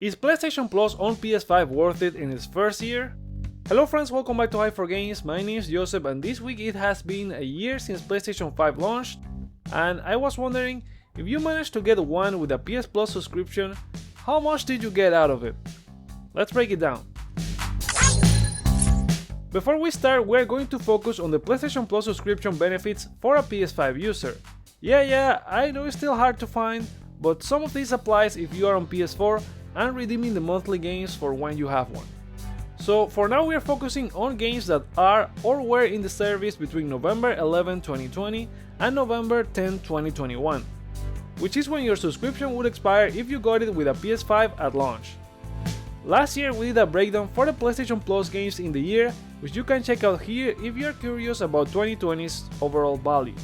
Is PlayStation Plus on PS5 worth it in its first year? Hello friends, welcome back to Hype4Games. My name is Joseph and this week it has been a year since PlayStation 5 launched, and I was wondering, if you managed to get one with a PS Plus subscription, how much did you get out of it? Let's break it down. Before we start, we're going to focus on the PlayStation Plus subscription benefits for a PS5 user. Yeah, I know it's still hard to find, but some of this applies if you are on PS4 and redeeming the monthly games for when you have one. So for now we are focusing on games that are or were in the service between November 11, 2020 and November 10, 2021, which is when your subscription would expire if you got it with a PS5 at launch. Last year we did a breakdown for the PlayStation Plus games in the year, which you can check out here if you are curious about 2020's overall value.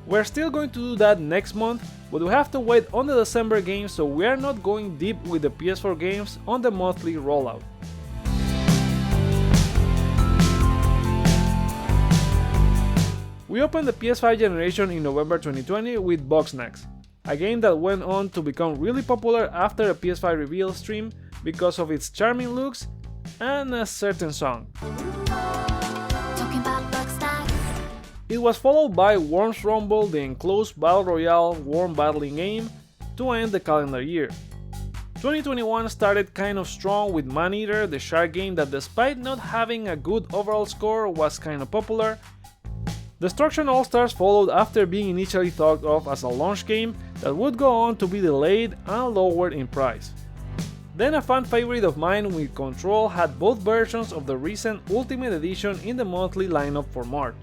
We're still going to do that next month, but we have to wait on the December games, so we are not going deep with the PS4 games on the monthly rollout. We opened the PS5 generation in November 2020 with Bugsnax, a game that went on to become really popular after a PS5 reveal stream because of its charming looks and a certain song. It was followed by Worms Rumble, the enclosed battle royale worm battling game, to end the calendar year. 2021 started kind of strong with Maneater, the shark game that despite not having a good overall score was kind of popular. Destruction All-Stars followed after being initially thought of as a launch game that would go on to be delayed and lowered in price. Then a fan favorite of mine with Control had both versions of the recent Ultimate Edition in the monthly lineup for March.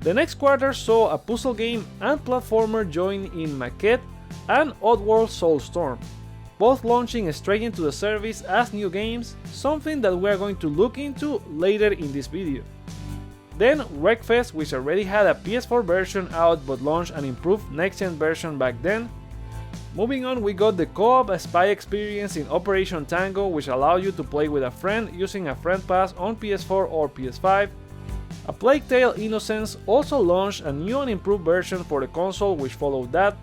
The next quarter saw a puzzle game and platformer join in Maquette and Oddworld Soulstorm, both launching straight into the service as new games, something that we are going to look into later in this video. Then Wreckfest, which already had a PS4 version out but launched an improved next-gen version back then. Moving on, we got the co-op spy experience in Operation Tango, which allowed you to play with a friend using a friend pass on PS4 or PS5. A Plague Tale Innocence also launched a new and improved version for the console which followed that,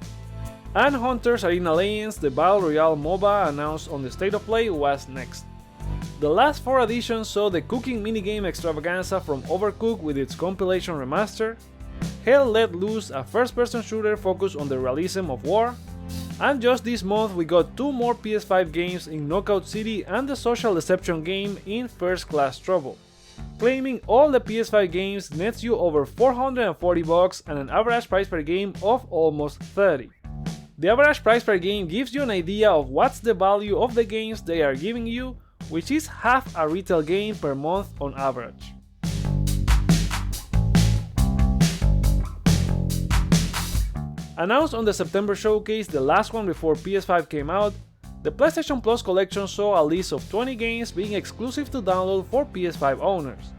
and Hunters Arena Legends, the Battle Royale MOBA announced on the State of Play, was next. The last 4 editions saw the cooking minigame extravaganza from Overcooked with its compilation remaster, Hell Let Loose, a first-person shooter focused on the realism of war, and just this month we got 2 more PS5 games in Knockout City and the social deception game in First Class Trouble. Claiming all the PS5 games nets you over $440 and an average price per game of almost $30. The average price per game gives you an idea of what's the value of the games they are giving you, which is half a retail game per month on average. Announced on the September showcase, the last one before PS5 came out, the PlayStation Plus collection saw a list of 20 games being exclusive to download for PS5 owners.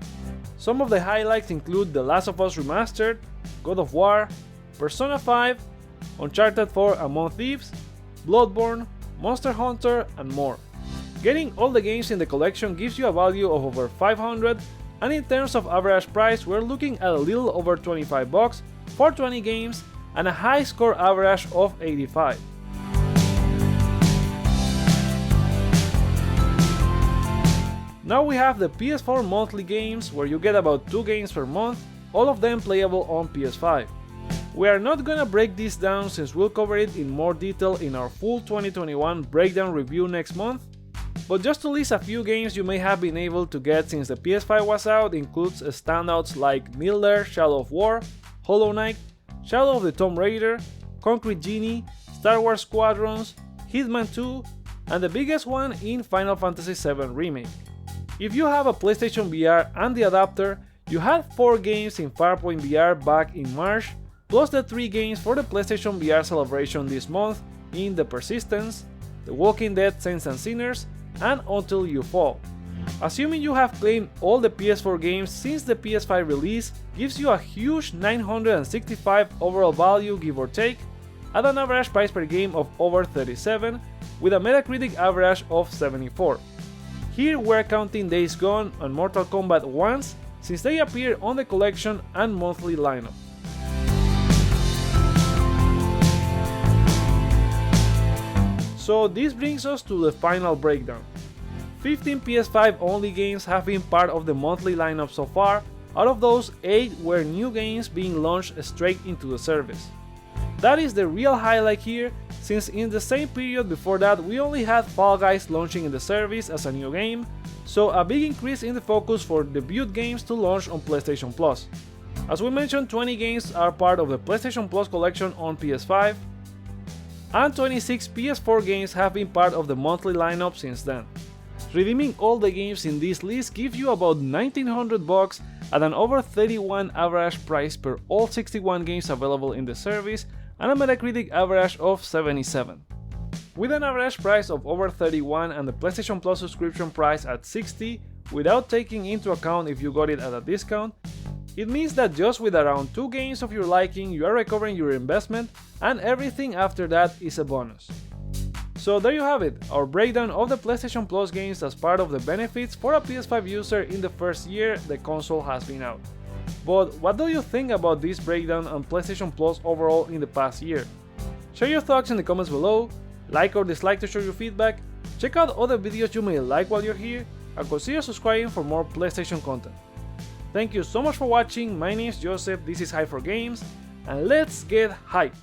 Some of the highlights include The Last of Us Remastered, God of War, Persona 5, Uncharted 4 Among Thieves, Bloodborne, Monster Hunter, and more. Getting all the games in the collection gives you a value of over $500, and in terms of average price, we're looking at a little over $25 for 20 games and a high score average of 85. Now we have the PS4 monthly games, where you get about 2 games per month, all of them playable on PS5. We are not gonna break this down since we'll cover it in more detail in our full 2021 breakdown review next month, but just to list a few games you may have been able to get since the PS5 was out includes standouts like Middle Earth Shadow of War, Hollow Knight, Shadow of the Tomb Raider, Concrete Genie, Star Wars Squadrons, Hitman 2, and the biggest one in Final Fantasy VII Remake. If you have a PlayStation VR and the adapter, you had 4 games in Farpoint VR back in March, plus the 3 games for the PlayStation VR celebration this month in The Persistence, The Walking Dead Saints and Sinners, and Until You Fall. Assuming you have claimed all the PS4 games since the PS5 release, gives you a huge $965 overall value give or take, at an average price per game of over $37, with a Metacritic average of 74. Here we're counting Days Gone and Mortal Kombat once, since they appear on the collection and monthly lineup. So this brings us to the final breakdown. 15 PS5 only games have been part of the monthly lineup so far. Out of those, 8 were new games being launched straight into the service. That is the real highlight here, since in the same period before that we only had Fall Guys launching in the service as a new game, so a big increase in the focus for debut games to launch on PlayStation Plus. As we mentioned, 20 games are part of the PlayStation Plus collection on PS5, and 26 PS4 games have been part of the monthly lineup since then. Redeeming all the games in this list gives you about $1,900 at an over 31 average price per all 61 games available in the service and a Metacritic average of 77. With an average price of over 31 and the PlayStation Plus subscription price at 60, without taking into account if you got it at a discount, it means that just with around 2 games of your liking you are recovering your investment, and everything after that is a bonus. So there you have it, our breakdown of the PlayStation Plus games as part of the benefits for a PS5 user in the first year the console has been out. But what do you think about this breakdown on PlayStation Plus overall in the past year? Share your thoughts in the comments below, like or dislike to show your feedback, check out other videos you may like while you're here, and consider subscribing for more PlayStation content. Thank you so much for watching, my name is Joseph, this is Hype for Games, and let's get hype!